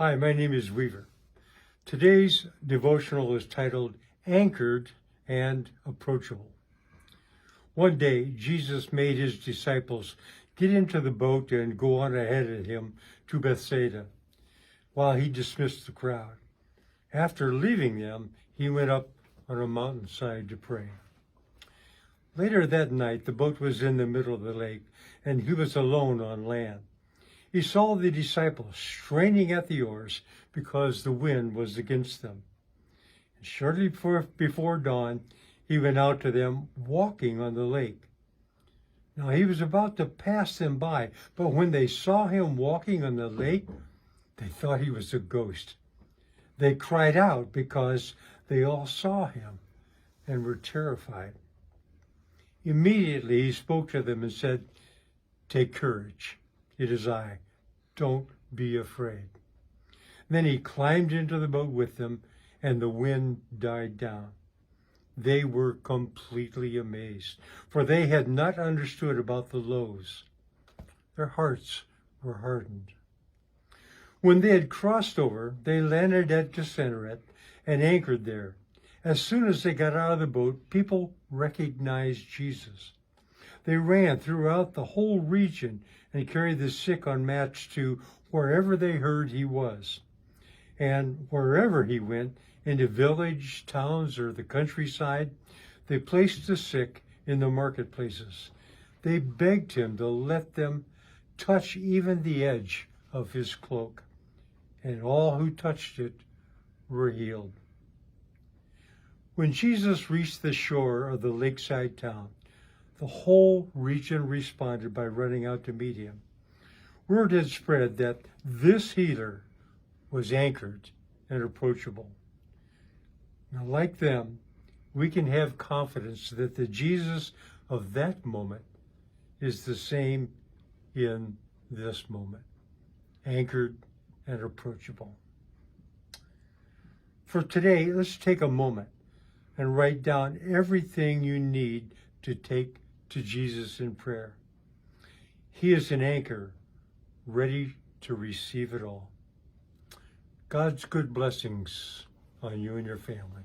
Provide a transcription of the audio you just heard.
Hi, my name is Weaver. Today's devotional is titled Anchored and Approachable. One day, Jesus made his disciples get into the boat and go on ahead of him to Bethsaida, while he dismissed the crowd. After leaving them, he went up on a mountainside to pray. Later that night, the boat was in the middle of the lake, and he was alone on land. He saw the disciples straining at the oars because the wind was against them. And shortly before dawn, he went out to them walking on the lake. Now he was about to pass them by, but when they saw him walking on the lake, they thought he was a ghost. They cried out because they all saw him and were terrified. Immediately he spoke to them and said, "Take courage. It is I. Don't be afraid." Then he climbed into the boat with them, and the wind died down. They were completely amazed, for they had not understood about the loaves. Their hearts were hardened. When they had crossed over, they landed at Gennesaret and anchored there. As soon as they got out of the boat, people recognized Jesus. They ran throughout the whole region and carried the sick on mats to wherever they heard he was. And wherever he went, into village, towns, or the countryside, they placed the sick in the marketplaces. They begged him to let them touch even the edge of his cloak, and all who touched it were healed. When Jesus reached the shore of the lakeside town, the whole region responded by running out to meet him. Word had spread that this healer was anchored and approachable. Now, like them, we can have confidence that the Jesus of that moment is the same in this moment, anchored and approachable. For today, let's take a moment and write down everything you need to take to Jesus in prayer. He is an anchor, ready to receive it all. God's good blessings on you and your family.